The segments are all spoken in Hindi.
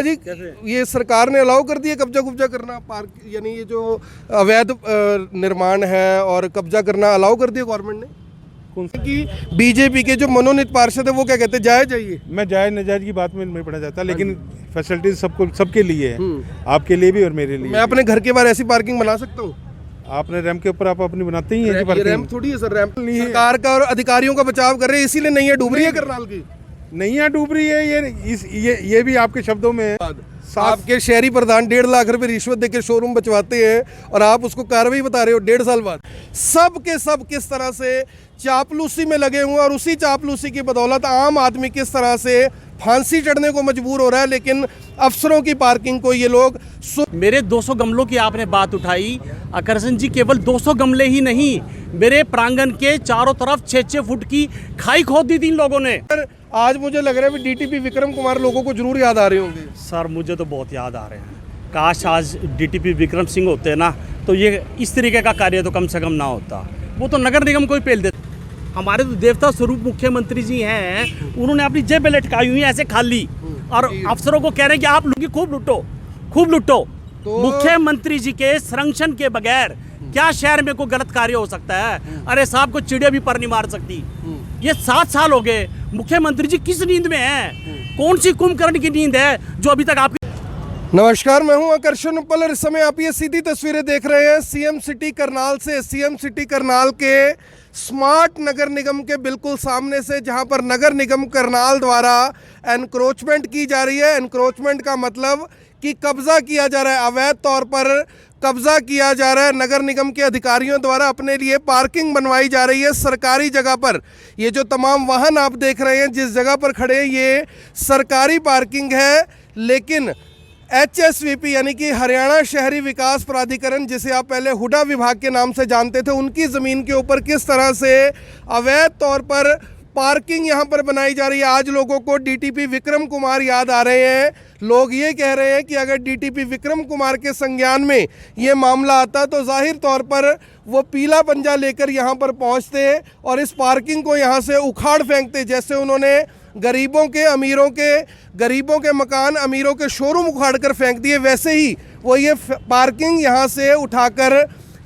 जी ये सरकार ने अलाउ कर दिया कब्जा कुब्जा करना पार्क, यानी ये जो अवैध निर्माण है और कब्जा करना अलाउ कर दिया गवर्नमेंट ने? कौन सा? कि बीजेपी के जो मनोनीत पार्षद है वो क्या कहते हैं, जायज चाहिए? मैं जायज नाजायज की बात में नहीं पढ़ा जाता, लेकिन फैसिलिटीज सबको सबके लिए है, आपके लिए भी और मेरे लिए। मैं अपने घर के बाहर ऐसी पार्किंग बना सकता हूँ? आपने रैंप के ऊपर आप अपनी बनाते ही हैं। रैंप थोड़ी है सर, रैंप सरकार का और अधिकारियों का बचाव कर रहे हैं, इसीलिए नहीं है डूब रही है करनाल की। नहीं है डूब रही है, ये भी आपके शब्दों में है। आपके शहरी प्रधान 1.5 लाख रुपए रिश्वत देकर शोरूम बचवाते हैं और आप उसको कार्रवाई बता रहे हो 1.5 साल बाद। सब के सब किस तरह से चापलूसी में लगे हुए हैं और उसी चापलूसी की बदौलत आम आदमी किस तरह से फांसी चढ़ने को मजबूर हो रहा है, लेकिन अफसरों की पार्किंग को ये लोग मेरे 200 गमलों की आपने बात उठाई आकर्षण जी, केवल 200 गमले ही नहीं, मेरे प्रांगण के चारों तरफ 6-6 फुट की खाई खोद दी थी इन लोगों ने। आज मुझे लग रहा है कि डीटीपी विक्रम कुमार लोगों को जरूर याद आ रहे होंगे। सर मुझे तो बहुत याद आ रहे हैं, काश आज डीटीपी विक्रम सिंह होते ना तो ये इस तरीके का कार्य तो कम से कम ना होता, वो तो नगर निगम को ही पेल देते। हमारे तो देवता स्वरूप मुख्यमंत्री जी हैं, उन्होंने अपनी जेब लटकाई हुई है ऐसे खाली, और अफसरों को कह रहे हैं कि आप लोग खूब लुटो खूब लुटो। तो मुख्यमंत्री जी के संरक्षण के बगैर क्या शहर में कोई गलत कार्य हो सकता है? अरे साहब को चिड़िया भी पर नहीं मार सकती। ये 7 साल हो गए, मुख्यमंत्री जी किस नींद में हैं? कौन सी कुंभकर्ण की नींद है जो अभी तक आपकी। नमस्कार, मैं हूं आकर्षण उपल और इस समय आप ये सीधी तस्वीरें देख रहे हैं सीएम सिटी करनाल से। सीएम सिटी करनाल के स्मार्ट नगर निगम के बिल्कुल सामने से, जहां पर नगर निगम करनाल द्वारा एनक्रोचमेंट की जा रही है। एनक्रोचमेंट का मतलब कि कब्जा किया जा रहा है, अवैध तौर पर कब्जा किया जा रहा है। नगर निगम के अधिकारियों द्वारा अपने लिए पार्किंग बनवाई जा रही है सरकारी जगह पर। ये जो तमाम वाहन आप देख रहे हैं जिस जगह पर खड़े हैं, ये सरकारी पार्किंग है, लेकिन HSVP यानी कि हरियाणा शहरी विकास प्राधिकरण, जिसे आप पहले हुडा विभाग के नाम से जानते थे, उनकी ज़मीन के ऊपर किस तरह से अवैध तौर पर पार्किंग यहाँ पर बनाई जा रही है। आज लोगों को डीटीपी विक्रम कुमार याद आ रहे हैं। लोग ये कह रहे हैं कि अगर डीटीपी विक्रम कुमार के संज्ञान में ये मामला आता तो जाहिर तौर पर वो पीला पंजा लेकर यहाँ पर पहुँचते और इस पार्किंग को यहाँ से उखाड़ फेंकते। जैसे उन्होंने गरीबों के मकान, अमीरों के शोरूम उखाड़ कर फेंक दिए, वैसे ही वो ये पार्किंग यहाँ से उठाकर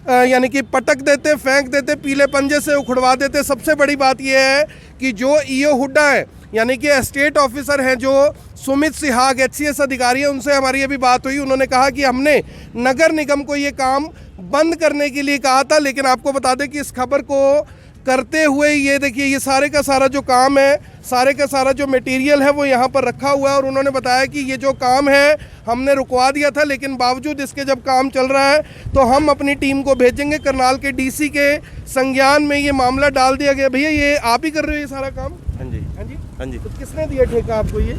यानी कि पटक देते, फेंक देते, पीले पंजे से उखड़वा देते। सबसे बड़ी बात यह है कि जो ईओ हुड्डा है यानी कि एस्टेट ऑफिसर हैं जो सुमित सिहाग HCS अधिकारी है, उनसे हमारी अभी बात हुई। उन्होंने कहा कि हमने नगर निगम को ये काम बंद करने के लिए कहा था, लेकिन आपको बता दें कि इस खबर को करते हुए ये देखिए ये सारे का सारा जो काम है, सारे का सारा जो मटेरियल है वो यहाँ पर रखा हुआ है। और उन्होंने बताया कि ये जो काम है हमने रुकवा दिया था, लेकिन बावजूद इसके जब काम चल रहा है तो हम अपनी टीम को भेजेंगे। करनाल के DC के संज्ञान में ये मामला डाल दिया गया। भैया ये आप ही कर रहे हो ये सारा काम? हाँ जी हाँ जी हाँ जी। तो किसने दिया ठेका आपको ये?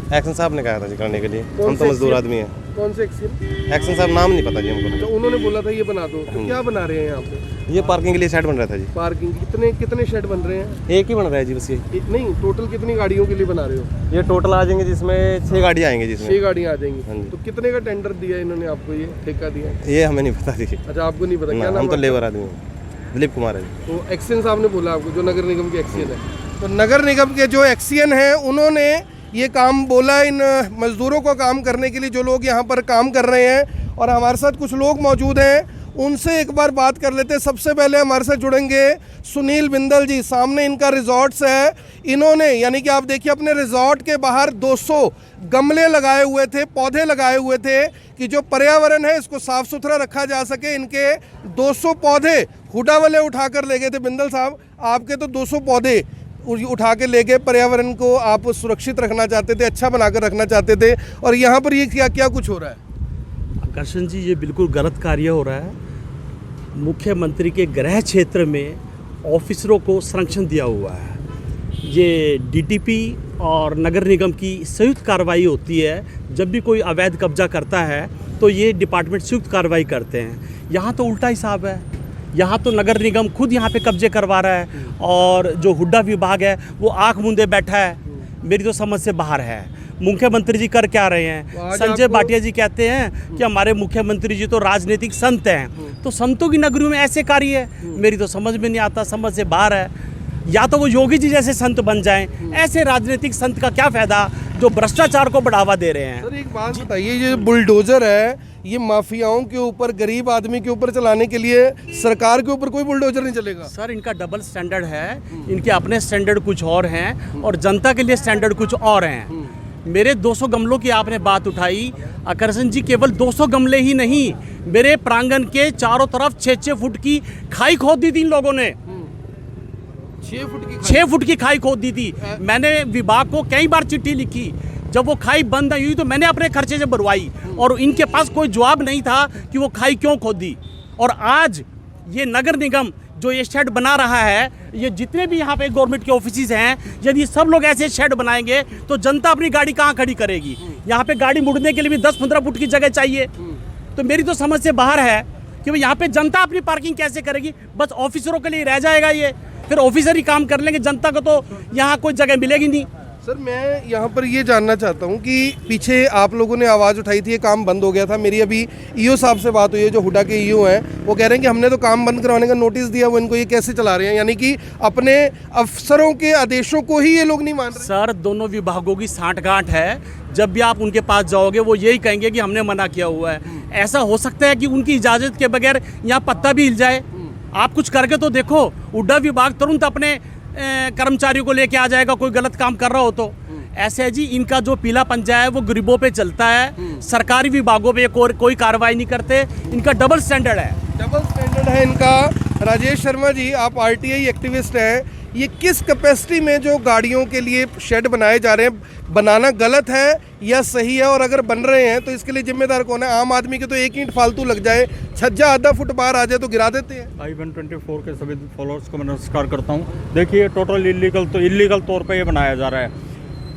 एक्शन साहब ने कहा था जी करने के लिए, हम तो मजदूर आदमी हैं। कौन से एक्शन? एक्शन साहब नाम नहीं पता जी हमको। तो उन्होंने बोला था ये बना दो, तो क्या बना रहे हैं यहाँ पे? ये पार्किंग के लिए शेड बन रहा था जी। पार्किंग कितने शेड बन रहे हैं? एक ही बन रहा है जी बस ये। नहीं, टोटल कितनी गाड़ियों के लिए बना रहे हो? ये टोटल आ जाएंगे जिसमें 6 गाड़ियाँ आएंगी जिसमें 6 गाड़ियाँ आ जाएंगी। हाँ जी। तो कितने का टेंडर दिया इन्होंने आपको, ये ठेका दिया? ये हमें नहीं पता जी। अच्छा, आपको नहीं पता? क्या नाम? हम तो लेबर आदमी हैं, दिलीप कुमार है जी। तो एक्शन साहब ने बोला आपको, जो नगर निगम के एक्शन है? तो नगर निगम के जो एक्शन है उन्होंने ये काम बोला इन मजदूरों को काम करने के लिए, जो लोग यहाँ पर काम कर रहे हैं। और हमारे साथ कुछ लोग मौजूद हैं, उनसे एक बार बात कर लेते हैं। सबसे पहले हमारे साथ जुड़ेंगे सुनील बिंदल जी, सामने इनका रिजॉर्ट्स है। इन्होंने यानी कि आप देखिए अपने रिजॉर्ट के बाहर 200 गमले लगाए हुए थे, पौधे लगाए हुए थे कि जो पर्यावरण है इसको साफ सुथरा रखा जा सके। इनके 200 पौधे हुडा वाले उठाकर ले गए थे। बिंदल साहब, आपके तो 200 पौधे उठा के ले गए, पर्यावरण को आप सुरक्षित रखना चाहते थे, अच्छा बनाकर रखना चाहते थे, और यहाँ पर ये क्या क्या कुछ हो रहा है? आकर्षण जी ये बिल्कुल गलत कार्य हो रहा है। मुख्यमंत्री के गृह क्षेत्र में ऑफिसरों को संरक्षण दिया हुआ है। ये DTP और नगर निगम की संयुक्त कार्रवाई होती है। जब भी कोई अवैध कब्जा करता है तो ये डिपार्टमेंट संयुक्त कार्रवाई करते हैं। यहाँ तो उल्टा हिसाब है, यहाँ तो नगर निगम खुद यहाँ पे कब्जे करवा रहा है और जो हुड्डा विभाग है वो आंख मूंदे बैठा है। मेरी तो समझ से बाहर है। मुख्यमंत्री जी कर क्या रहे हैं? संजय भाटिया जी कहते हैं कि हमारे मुख्यमंत्री जी तो राजनीतिक संत हैं, तो संतों की नगरी में ऐसे कार्य है? मेरी तो समझ में नहीं आता, समझ से बाहर है। या तो वो योगी जी जैसे संत बन जाएं। ऐसे राजनीतिक संत का क्या फायदा जो भ्रष्टाचार को बढ़ावा दे रहे हैं। सर एक बात बताइए, ये बुलडोजर है, ये माफियाओं के ऊपर, गरीब आदमी के ऊपर चलाने के लिए सरकार के ऊपर कोई बुलडोजर नहीं चलेगा। सर इनका डबल स्टैंडर्ड है, इनके अपने स्टैंडर्ड कुछ और हैं और जनता के लिए स्टैंडर्ड कुछ और हैं। मेरे 200 गमलों की आपने बात उठाई, आकर्षण जी केवल 200 गमले ही नहीं, मेरे प्रांगण के चारों तरफ 6-6 फुट की खाई खोद दी थी इन लोगों ने। 6 फुट की खाई खोद दी थी। मैंने विभाग को कई बार चिट्ठी लिखी, जब वो खाई बंद नहीं हुई तो मैंने अपने खर्चे से भरवाई और इनके पास कोई जवाब नहीं था कि वो खाई क्यों खोदी। और आज ये नगर निगम जो ये शेड बना रहा है, ये जितने भी यहाँ पे गवर्नमेंट के ऑफिसेज हैं, यदि सब लोग ऐसे शेड बनाएंगे तो जनता अपनी गाड़ी कहाँ खड़ी करेगी। यहाँ पे गाड़ी मुड़ने के लिए भी 10-15 फुट की जगह चाहिए। तो मेरी तो समझ से बाहर है कि भाई यहाँ पे जनता अपनी पार्किंग कैसे करेगी। बस ऑफिसरों के लिए रह जाएगा ये, फिर ऑफिसर ही काम कर लेंगे, जनता को तो यहाँ कोई जगह मिलेगी नहीं। सर मैं यहाँ पर ये जानना चाहता हूँ कि पीछे आप लोगों ने आवाज़ उठाई थी, ये काम बंद हो गया था। मेरी अभी ईओ साहब से बात हुई है, जो हुडा के ईओ हैं, वो कह रहे हैं कि हमने तो काम बंद करवाने का नोटिस दिया, वो इनको ये कैसे चला रहे हैं, यानी कि अपने अफसरों के आदेशों को ही ये लोग नहीं मान रहे। सर दोनों विभागों की सांठगांठ है, जब भी आप उनके पास जाओगे वो यही कहेंगे कि हमने मना किया हुआ है। ऐसा हो सकता है कि उनकी इजाज़त के बगैर यहाँ पत्ता भी हिल जाए। आप कुछ करके तो देखो, हुडा विभाग तुरंत अपने कर्मचारियों को लेके आ जाएगा कोई गलत काम कर रहा हो तो। ऐसे है जी, इनका जो पीला पंजा है वो गरीबों पे चलता है, सरकारी विभागों पे कोई कार्रवाई नहीं करते। इनका डबल स्टैंडर्ड है, डबल स्टैंडर्ड है इनका। राजेश शर्मा जी, आप आरटीआई एक्टिविस्ट हैं, ये किस कैपेसिटी में जो गाड़ियों के लिए शेड बनाए जा रहे हैं, बनाना गलत है या सही है? और अगर बन रहे हैं तो इसके लिए जिम्मेदार कौन है? आम आदमी के तो एक ईंट फालतू लग जाए, छज्जा आधा फुट बाहर आ जाए तो गिरा देते हैं। I-124 के सभी फॉलोअर्स को मैं नमस्कार करता हूँ। देखिए टोटल इलीगल तौर पे ये बनाया जा रहा है।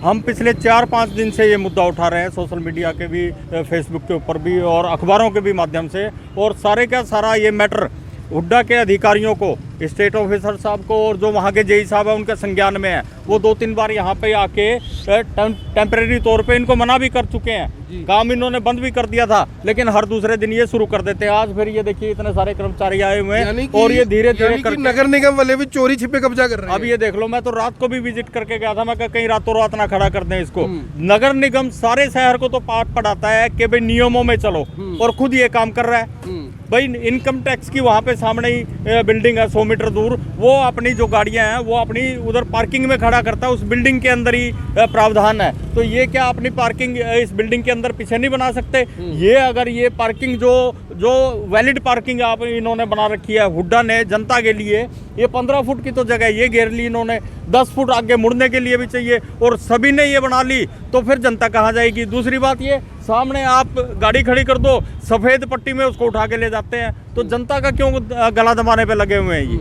हम पिछले 4-5 दिन से ये मुद्दा उठा रहे हैं, सोशल मीडिया के भी, फेसबुक के ऊपर भी और अखबारों के भी माध्यम से, और सारे का सारा ये मैटर हुड्डा के अधिकारियों को, स्टेट ऑफिसर साहब को और जो वहाँ के जेई साहब हैं उनके संज्ञान में है। वो 2-3 बार यहाँ पे आके टेम्परेरी तौर पे इनको मना भी कर चुके हैं, काम इन्होंने बंद भी कर दिया था, लेकिन हर दूसरे दिन ये शुरू कर देते हैं। आज फिर ये देखिए इतने सारे कर्मचारी आए हुए हैं और ये धीरे धीरे करके नगर निगम वाले भी चोरी छिपे कब्जा कर रहे हैं। अब ये देख लो, मैं तो रात को भी विजिट करके गया था, मैं कहीं रातों रात ना खड़ा कर दें इसको। नगर निगम सारे शहर को तो पाठ पढ़ाता है कि भाई नियमों में चलो, और खुद ये काम कर रहा है। भाई इनकम टैक्स की वहाँ पे सामने ही बिल्डिंग है 100 मीटर दूर, वो अपनी जो गाड़ियाँ हैं वो अपनी उधर पार्किंग में खड़ा करता है, उस बिल्डिंग के अंदर ही प्रावधान है। तो ये क्या अपनी पार्किंग इस बिल्डिंग के अंदर पीछे नहीं बना सकते? ये अगर ये पार्किंग जो वैलिड पार्किंग आप इन्होंने बना रखी है हुड्डा ने जनता के लिए, ये 15 फुट की तो जगह ये घेर ली इन्होंने, 10 फुट आगे मुड़ने के लिए भी चाहिए, और सभी ने ये बना ली, तो फिर जनता कहाँ जाएगी? दूसरी बात ये, सामने आप गाड़ी खड़ी कर दो, सफ़ेद पट्टी में उसको उठा के ले जाते हैं, तो जनता का क्यों गला दबाने पे लगे हुए हैं ये?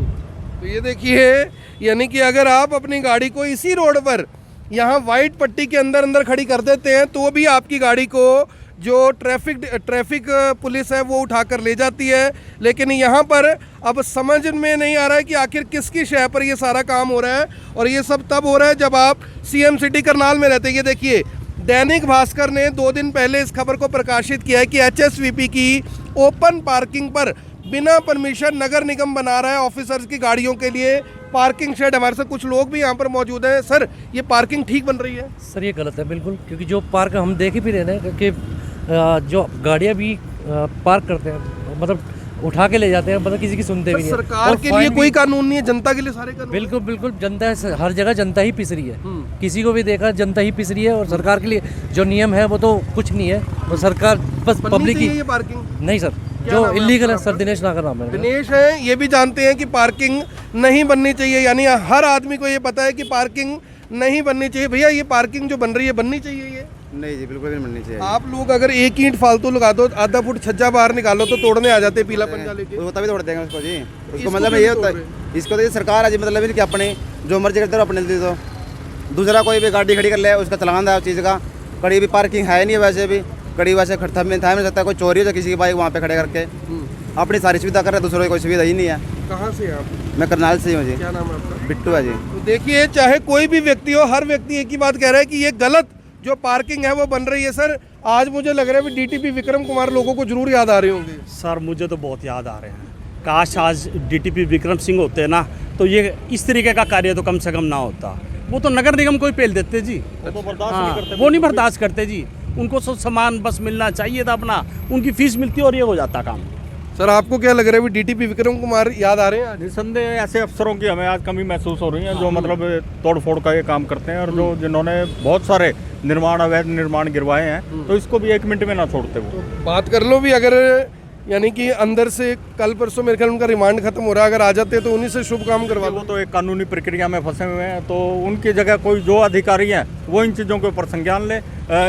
तो ये देखिए, यानी कि अगर आप अपनी गाड़ी को इसी रोड पर यहाँ वाइट पट्टी के अंदर खड़ी कर देते हैं तो भी आपकी गाड़ी को जो ट्रैफिक पुलिस है वो उठाकर ले जाती है। लेकिन यहाँ पर अब समझ में नहीं आ रहा है कि आखिर किसकी शय पर ये सारा काम हो रहा है, और ये सब तब हो रहा है जब आप सीएम सिटी करनाल में रहते हैं। ये देखिए, दैनिक भास्कर ने 2 दिन पहले इस खबर को प्रकाशित किया है कि एचएसवीपी की ओपन पार्किंग पर बिना परमिशन नगर निगम बना रहा है ऑफिसर्स की गाड़ियों के लिए पार्किंग शेड। हमारे साथ कुछ लोग भी यहाँ पर मौजूद हैं। सर, ये पार्किंग ठीक बन रही है? सर ये गलत है बिल्कुल, क्योंकि जो पार्क हम देख भी रहे हैं कि जो गाड़ियाँ भी पार्क करते हैं, मतलब उठा के ले जाते हैं, मतलब किसी की सुनते भी नहीं है। सरकार के लिए कोई कानून नहीं है, जनता के लिए सारे कानून। बिल्कुल बिल्कुल, जनता हर जगह जनता ही पिस रही है, किसी को भी देखा जनता ही पिस रही है, और सरकार के लिए जो नियम है वो तो कुछ नहीं है, वो सरकार बस पब्लिक की। ये पार्किंग नहीं सर, जो इलीगल है सर, दिनेश नागर नाम है। दिनेश है, ये भी जानते हैं कि पार्किंग नहीं बननी चाहिए, यानी हर आदमी को ये पता है कि पार्किंग नहीं बननी चाहिए। भैया ये पार्किंग जो बन रही है बननी चाहिए? ये नहीं जी, बिल्कुल भी बननी चाहिए। आप लोग अगर एक ईंट फालतू लगा दो, आधा फुट छज्जा बाहर निकालो तो तोड़ने आ जाते पीला पंजा लेके। वो तभी तोड़ देंगे उसको जी। उसको मतलब ये होता है, इसको तो ये सरकार है जी, मतलब कि अपने जो मर्जी करते हो अपने दे दो, दूसरा कोई भी गाड़ी खड़ी कर ले उसका चलान है उस चीज़ का। कड़ी भी पार्किंग है नहीं, वैसे भी कड़ी वैसे खड़ा में था, नहीं सकता कोई चोरी हो किसी की बाइक वहाँ पे खड़े करके अपनी सारी सुविधा कर रहे, दूसरों की कोई सुविधा ही नहीं है। कहाँ से आप? मैं करनाल से ही हूँ जी। क्या नाम है आपका? बिट्टू है जी। तो देखिए, चाहे कोई भी व्यक्ति हो, हर व्यक्ति एक ही बात कह रहा है कि ये गलत जो पार्किंग है वो बन रही है। सर, आज मुझे लग रहा है डीटीपी विक्रम कुमार लोगों को जरूर याद आ रहे होंगे। सर मुझे तो बहुत याद आ रहे हैं, काश आज डीटीपी विक्रम सिंह होते ना तो ये इस तरीके का कार्य तो कम से कम ना होता। वो तो नगर निगम को ही पेल देते जी। वो तो बर्दाश्त हाँ, नहीं करते। वो नहीं बर्दाश्त करते जी। उनको सब सामान बस मिलना चाहिए था अपना, उनकी फीस मिलती और ये हो जाता काम। सर आपको क्या लग रहा है डीटीपी विक्रम कुमार याद आ रहे हैं आज? निसंदेह ऐसे अफसरों की हमें आज कमी महसूस हो रही है जो मतलब तोड़ फोड़ का ये काम करते हैं और जो जिन्होंने बहुत सारे निर्माण अवैध निर्माण गिरवाए हैं, तो इसको भी 1 मिनट में ना छोड़ते वो। बात कर लो भी अगर यानी कि अंदर से कल परसों मेरे ख्याल उनका रिमांड खत्म हो रहा है, अगर आ जाते तो उन्हीं से शुभ काम करवा वो लो। तो एक कानूनी प्रक्रिया में फंसे हुए हैं, तो उनकी जगह कोई जो अधिकारी हैं वो इन चीज़ों के ऊपर संज्ञान ले।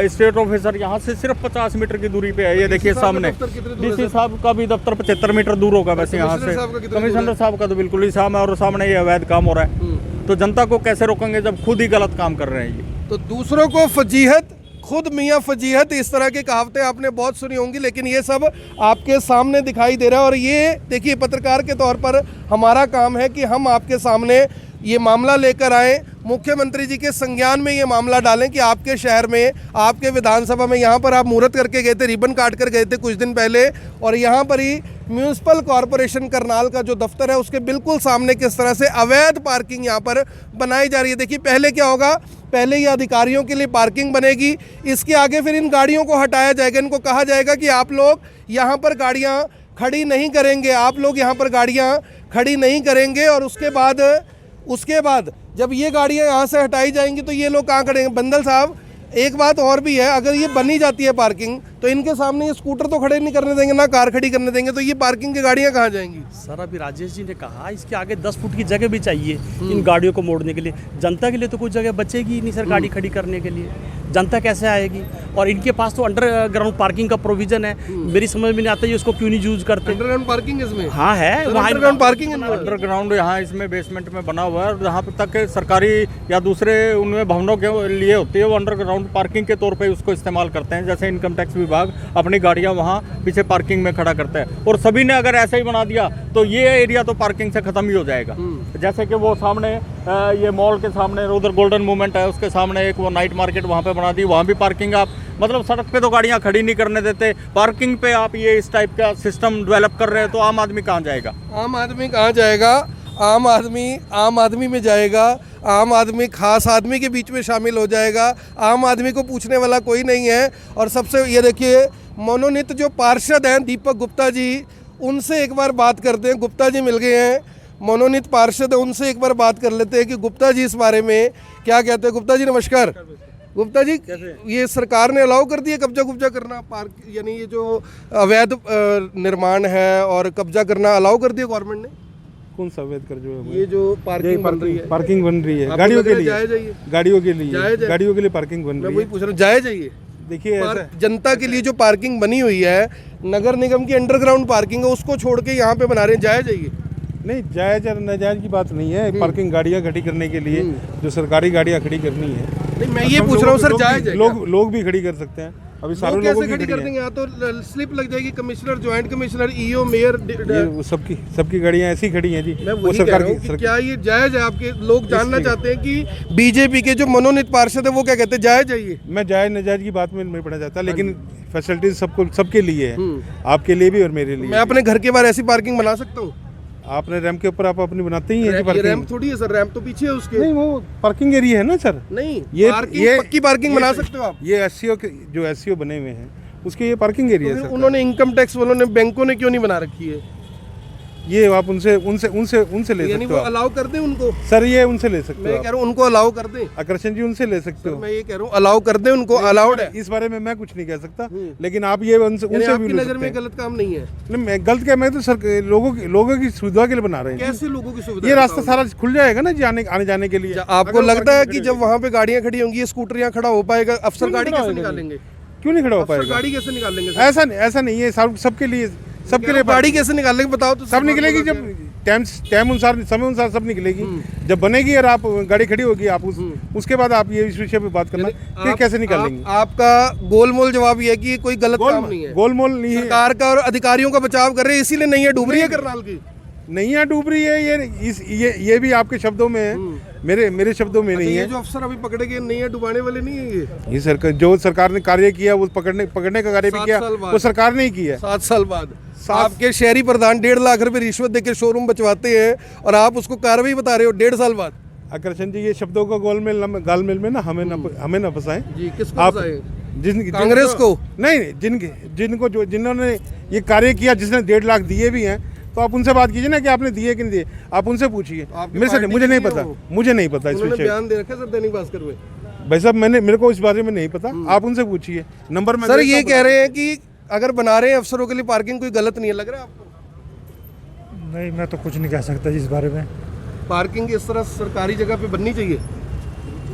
स्टेट ऑफिसर यहाँ से सिर्फ 50 मीटर की दूरी पे है, ये देखिए सामने। डीसी साहब का भी दफ्तर 75 मीटर दूर होगा वैसे यहाँ से। कमिश्नर साहब का तो बिल्कुल ही सामने, और सामने ये अवैध काम हो रहा है। तो जनता को कैसे रोकेंगे जब खुद ही गलत काम कर रहे हैं ये। तो दूसरों को फजीहत, खुद मियाँ फजीहत, इस तरह की कहावतें आपने बहुत सुनी होंगी, लेकिन ये सब आपके सामने दिखाई दे रहा है। और ये देखिए पत्रकार के तौर पर हमारा काम है कि हम आपके सामने ये मामला लेकर आए, मुख्यमंत्री जी के संज्ञान में ये मामला डालें कि आपके शहर में, आपके विधानसभा में, यहाँ पर आप मुहूर्त करके गए थे, रिबन काट कर गए थे कुछ दिन पहले, और यहाँ पर ही म्यूनिसिपल कॉरपोरेशन करनाल का जो दफ्तर है उसके बिल्कुल सामने किस तरह से अवैध पार्किंग यहाँ पर बनाई जा रही है। देखिए पहले क्या होगा, पहले ये अधिकारियों के लिए पार्किंग बनेगी, इसके आगे फिर इन गाड़ियों को हटाया जाएगा। इनको कहा जाएगा कि आप लोग यहाँ पर गाड़ियाँ खड़ी नहीं करेंगे, आप लोग यहाँ पर गाड़ियाँ खड़ी नहीं करेंगे। और उसके बाद जब ये गाड़ियाँ यहाँ से हटाई जाएंगी तो ये लोग कहाँ खड़ेंगे? बंदल साहब एक बात और भी है, अगर ये बनी जाती है पार्किंग तो इनके सामने ये स्कूटर तो खड़े नहीं करने देंगे, ना कार खड़ी करने देंगे, तो ये पार्किंग की गाड़ियाँ कहाँ जाएंगी? सर अभी राजेश जी ने कहा इसके आगे 10 फुट की जगह भी चाहिए इन गाड़ियों को मोड़ने के लिए। जनता के लिए तो कोई जगह बचेगी ही नहीं सर गाड़ी खड़ी करने के लिए। जनता कैसे आएगी? और इनके पास तो अंडरग्राउंड पार्किंग का प्रोविजन है, मेरी समझ में नहीं आता ये उसको क्यों नहीं यूज करते। अंडरग्राउंड पार्किंग इसमें? हाँ है, वहाँ अंडरग्राउंड पार्किंग है। अंडरग्राउंड यहाँ इसमें बेसमेंट में बना हुआ है, और जहाँ तक सरकारी या दूसरे उनमें भवनों के लिए होती है वो अंडरग्राउंड पार्किंग के तौर पे उसको इस्तेमाल करते हैं। जैसे इनकम टैक्स विभाग अपनी गाड़ियाँ वहाँ पीछे पार्किंग में खड़ा करता है, और सभी ने अगर ऐसे ही बना दिया तो ये एरिया तो पार्किंग से ख़त्म ही हो जाएगा। जैसे कि वो सामने ये मॉल के सामने उधर गोल्डन मूवमेंट है, उसके सामने एक वो नाइट मार्केट वहाँ पे बना दी, वहाँ भी पार्किंग आप मतलब सड़क पे तो गाड़ियाँ खड़ी नहीं करने देते, पार्किंग पे आप ये इस टाइप का सिस्टम डेवलप कर रहे हैं, तो आम आदमी कहाँ जाएगा? आम आदमी कहाँ जाएगा? आम आदमी में जाएगा, आम आदमी खास आदमी के बीच में शामिल हो जाएगा, आम आदमी को पूछने वाला कोई नहीं है। और सबसे ये देखिए मनोनीत जो पार्षद हैं दीपक गुप्ता जी, उनसे एक बार बात करते हैं। गुप्ता जी मिल गए हैं, मनोनीत पार्षद है, उनसे एक बार बात कर लेते हैं कि गुप्ता जी इस बारे में क्या कहते हैं। गुप्ता जी नमस्कार। गुप्ता जी ये सरकार ने अलाउ कर दिया कब्जा करना पार्क, यानी ये जो अवैध निर्माण है और कब्जा करना अलाउ कर दिया गवर्नमेंट ने? कौन सा अवैध कर जो है? ये जो पार्किंग बन रही है, पार्किंग बन रही है आपको गाड़ियों लग के रहा है लिए, जायज़ है ये? गाड़ियों के लिए पार्किंग बन मैं रही वही है। पूछ रहा हूँ, जायज़ है ये? देखिए ऐसा जनता के लिए जो पार्किंग बनी हुई है, नगर निगम की अंडरग्राउंड पार्किंग है, उसको छोड़ के यहाँ पे बना रहे हैं, जायज़ है ये? नहीं, जायज और नाजायज की बात नहीं है। पार्किंग गाड़ियाँ खड़ी करने के लिए जो सरकारी गाड़ियाँ खड़ी करनी है, नहीं मैं ये पूछ रहा हूँ सर, जायज़ है क्या? लोग भी खड़ी कर सकते हैं। अभी सारे लोग लोगों कैसे की खड़ी कर खड़ी देंगे? यहाँ तो स्लिप लग जाएगी, commissioner, joint commissioner, EO, mayor. है। वो सबकी गाड़ियाँ ऐसी खड़ी हैं जी। मैं वो वही कह रहा हूँ कि क्या ये जायज है? आपके लोग जानना चाहते हैं कि बीजेपी के जो मनोनीत पार्षद है वो क्या कहते हैं, जायज है ये? मैं जायज नाजायज की बात में नहीं पढ़ना चाहता, लेकिन फैसिलिटीज सबके लिए है, आपके लिए भी और मेरे लिए। मैं अपने घर के बाहर ऐसी पार्किंग बना सकता हूँ? आपने रैंप के ऊपर आप अपनी बनाते ही हैं जी ये पार्किंग। रैंप थोड़ी है सर, रैंप तो पीछे है उसके। नहीं, वो पार्किंग एरिया है ना सर। नहीं, ये पक्की पार्किंग बना सकते हो आप। ये एससीओ बने हुए हैं, उसके ये पार्किंग एरिया तो है। उन्होंने इनकम टैक्स वालों ने, बैंकों ने क्यों नहीं बना रखी है? ये आप उनसे ले यानी सकते वो हो आप। अलाउ कर दें उनको? सर ये उनसे ले सकते मैं हो ये आप। कह रहा हूँ उनको अलाउ कर दें। आकर्षण जी उनसे ले सकते हो। मैं ये कह रहा हूँ अलाउ कर दें उनको, अलाउड है। इस बारे में मैं कुछ नहीं कह सकता, लेकिन आप ये उनसे यानी भी आपकी ले नज़र सकते में हैं। गलत काम नहीं है? नहीं, मैं गलत क्या, मैं तो सर लोगों की सुविधा के लिए बना रहे हैं। कैसे लोगों की सुविधा? ये रास्ता सारा खुल जाएगा ना आने जाने के लिए। आपको लगता है कि जब वहाँ पे गाड़ियाँ खड़ी होंगी, ये स्कूटर यहाँ खड़ा हो पाएगा? अफसर गाड़ी कैसे निकालेंगे? क्यों नहीं खड़ा हो अफसर पाएगा? गाड़ी कैसे निकालेंगे? ऐसा नहीं है, सबके लिए गाड़ी कैसे निकालेंगे बताओ तो? सब निकलेगी जब टाइम अनुसार, समय अनुसार सब निकलेगी। जब बनेगी और आप गाड़ी खड़ी होगी, आप उसके बाद आप ये इस विषय पे बात करना कि कैसे निकालेंगे। आपका गोलमोल जवाब ये है कि कोई गलत काम नहीं है, गोलमोल नहीं है। सरकार का और अधिकारियों का बचाव कर रहे हैं, इसीलिए नहीं है डूब रही है करनाल की। नहीं है डूब रही है, ये भी आपके शब्दों में है, मेरे शब्दों में नहीं ये है। जो अफसर अभी पकड़े गए नहीं है, डुबाने वाले नहीं है ये जो सरकार ने कार्य किया वो पकड़ने का कार्य भी 7 किया, साल बाद। वो सरकार ने ही किया। 7 साल बाद आपके शहरी प्रधान 1.5 लाख रुपए रिश्वत देकर शोरूम बचवाते हैं और आप उसको कार्रवाई बता रहे हो 1.5 साल बाद। आकर्षण जी, ये शब्दों का गालमेल में ना हमें ना फंसाएं। जी, किसको आप फंसाएं? कांग्रेस को नहीं, जिन्होंने ये कार्य किया, जिसने 1.5 लाख दिए भी हैं, तो आप उनसे बात कीजिए ना कि आपने दिए कि नहीं दिए, आप उनसे पूछिए। मेरे से मुझे नहीं पता इस विषय। बयान दे रखा सर दैनिक भास्कर में। भाई साहब, मेरे को इस बारे में नहीं पता, आप उनसे पूछिए। नंबर में सर ये कह रहे हैं कि अगर बना रहे हैं अफसरों के लिए पार्किंग, कोई गलत नहीं है, लग रहा है आपको? नहीं, मैं तो कुछ नहीं कह सकता इस बारे में। पार्किंग इस तरह सरकारी जगह पे बननी चाहिए।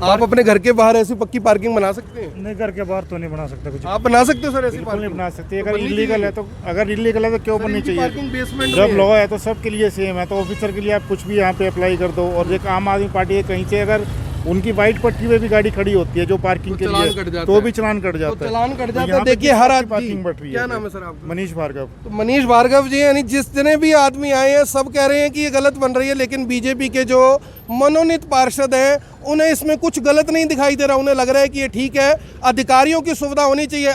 आप अपने घर के बाहर ऐसी पक्की पार्किंग बना सकते हैं? नहीं, घर के बाहर तो नहीं बना सकता कुछ। आप बना सकते हो सर ऐसी बिल्कुल नहीं पार्किंग? बना सकते। अगर बननी इलीगल है तो, अगर इलीगल है तो क्यों बननी चाहिए? पार्किंग बेसमेंट जब लॉ है तो सबके लिए सेम है, तो ऑफिसर के लिए आप कुछ भी यहाँ पे अप्लाई कर दो। और एक आम आदमी पार्टी है, कहीं से अगर उनकी वाइट पट्टी में भी गाड़ी खड़ी होती है जो पार्किंग के लिए, तो भी चलान कट जाता है। चलान कट जाता है। देखिए हर आदमी, पार्किंग बढ़ रही है। क्या नाम है सर आपका? मनीष भार्गव। तो मनीष भार्गव जी, यानी जितने भी आदमी आए हैं सब कह रहे हैं कि ये गलत बन रही है, लेकिन बीजेपी के जो मनोनीत पार्षद हैं उन्हें इसमें कुछ गलत नहीं दिखाई दे रहा। उन्हें लग रहा है कि ये ठीक है, अधिकारियों की सुविधा होनी चाहिए।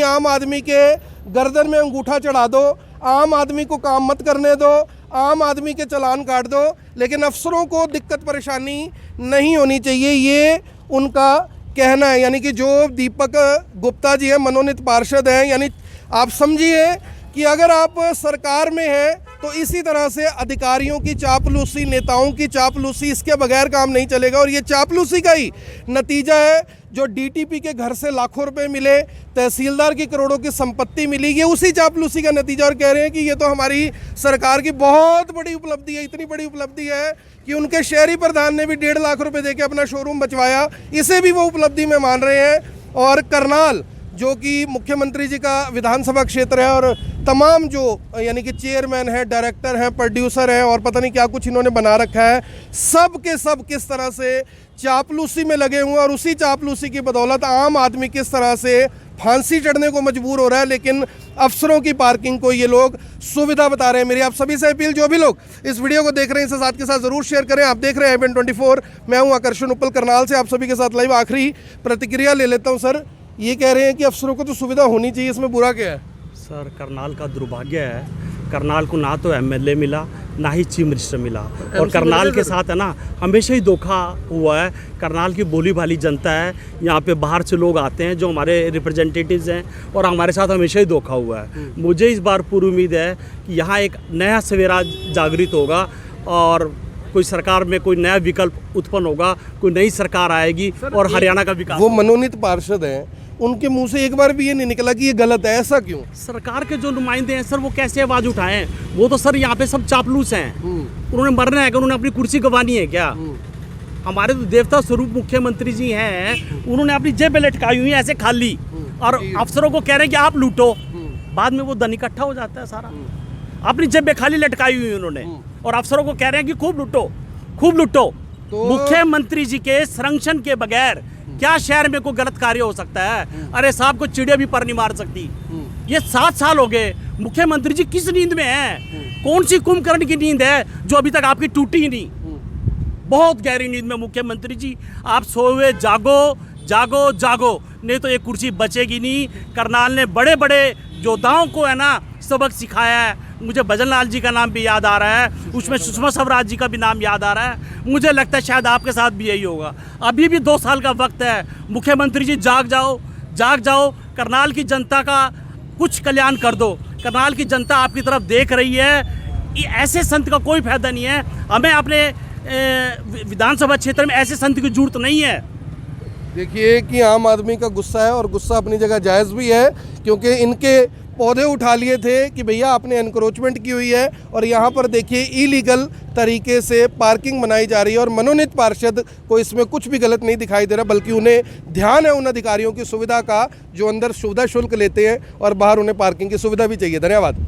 आम आदमी के गर्दन में अंगूठा चढ़ा दो, आम आदमी को काम मत करने दो, आम आदमी के चालान काट दो, लेकिन अफसरों को दिक्कत परेशानी नहीं होनी चाहिए, ये उनका कहना है। यानी कि जो दीपक गुप्ता जी हैं, मनोनीत पार्षद हैं, यानी आप समझिए कि अगर आप सरकार में हैं तो इसी तरह से अधिकारियों की चापलूसी, नेताओं की चापलूसी, इसके बगैर काम नहीं चलेगा। और ये चापलूसी का ही नतीजा है जो डीटीपी के घर से लाखों रुपए मिले, तहसीलदार की करोड़ों की संपत्ति मिली, ये उसी चापलूसी का नतीजा। और कह रहे हैं कि ये तो हमारी सरकार की बहुत बड़ी उपलब्धि है। इतनी बड़ी उपलब्धि है कि उनके शहरी प्रधान ने भी 1.5 लाख रुपए देके अपना शोरूम बचवाया, इसे भी वो उपलब्धि में मान रहे हैं। और करनाल जो कि मुख्यमंत्री जी का विधानसभा क्षेत्र है, और तमाम जो यानी कि चेयरमैन है, डायरेक्टर हैं, प्रोड्यूसर हैं और पता नहीं क्या कुछ इन्होंने बना रखा है, सब के सब किस तरह से चापलूसी में लगे हुए हैं। और उसी चापलूसी की बदौलत आम आदमी किस तरह से फांसी चढ़ने को मजबूर हो रहा है, लेकिन अफसरों की पार्किंग को ये लोग सुविधा बता रहे हैं। मेरी आप सभी से अपील, जो भी लोग इस वीडियो को देख रहे हैं इसे साथ के साथ ज़रूर शेयर करें। आप देख रहे हैं IBN 24, मैं हूं आकर्षण उपल करनाल से, आप सभी के साथ लाइव। आखिरी प्रतिक्रिया ले लेता हूं सर, ये कह रहे हैं कि अफसरों को तो सुविधा होनी चाहिए, इसमें बुरा क्या है? सर, करनाल का दुर्भाग्य है, करनाल को ना तो MLA मिला, ना ही चीफ मिनिस्टर मिला। और करनाल के साथ है ना हमेशा ही धोखा हुआ है। करनाल की बोली भाली जनता है, यहाँ पे बाहर से लोग आते हैं जो हमारे रिप्रेजेंटेटिव्स हैं, और हमारे साथ हमेशा ही धोखा हुआ है। मुझे इस बार पूरी उम्मीद है कि यहाँ एक नया सवेरा जागृत होगा और कोई सरकार में कोई नया विकल्प उत्पन्न होगा, कोई नई सरकार आएगी और हरियाणा का विकास। वो मनोनीत पार्षद हैं, उनके मुंह से एक बार भी ये नहीं निकला कि ये गलत है, ऐसा क्यों? सरकार के जो नुमाइंदे हैं सर, वो कैसे आवाज उठाएं? वो तो सर यहाँ पे सब चापलूस हैं। उन्होंने मरना है कि उन्होंने अपनी कुर्सी गंवानी है क्या? हमारे तो देवता स्वरूप मुख्यमंत्री जी हैं, उन्होंने अपनी जेब लटकाई हुई है ऐसे खाली, और अफसरों को कह रहे हैं कि आप लूटो। बाद में वो धन इकट्ठा हो जाता है सारा। अपनी जेब खाली लटकाई हुई उन्होंने, और अफसरों को कह रहे हैं कि खूब लूटो, खूब लूटो। मुख्यमंत्री जी के संरक्षण के बगैर क्या शहर में कोई गलत कार्य हो सकता है? अरे साहब को चिड़िया भी पर नहीं मार सकती। ये 7 साल हो गए, मुख्यमंत्री जी किस नींद में हैं? कौन सी कुंभकर्ण की नींद है जो अभी तक आपकी टूटी ही नहीं? बहुत गहरी नींद में मुख्यमंत्री जी, आप सोए जागो, जागो, जागो, नहीं तो ये कुर्सी बचेगी नहीं। करनाल ने बड़े बड़े योद्धाओं को है ना सबक सिखाया है। मुझे भजन लाल जी का नाम भी याद आ रहा है, उसमें सुषमा स्वराज जी का भी नाम याद आ रहा है। मुझे लगता है शायद आपके साथ भी यही होगा। अभी भी 2 साल का वक्त है। मुख्यमंत्री जी जाग जाओ, जाग जाओ, करनाल की जनता का कुछ कल्याण कर दो। करनाल की जनता आपकी तरफ देख रही है। ये ऐसे संत का कोई फायदा नहीं है। हमें अपने विधानसभा क्षेत्र में ऐसे संत की जरूरत नहीं है। देखिए कि आम आदमी का गुस्सा है, और गुस्सा अपनी जगह जायज़ भी है, क्योंकि इनके पौधे उठा लिए थे कि भैया आपने एनक्रोचमेंट की हुई है, और यहाँ पर देखिए इलीगल तरीके से पार्किंग बनाई जा रही है। और मनोनीत पार्षद को इसमें कुछ भी गलत नहीं दिखाई दे रहा, बल्कि उन्हें ध्यान है उन अधिकारियों की सुविधा का जो अंदर सुविधा शुल्क लेते हैं और बाहर उन्हें पार्किंग की सुविधा भी चाहिए। धन्यवाद।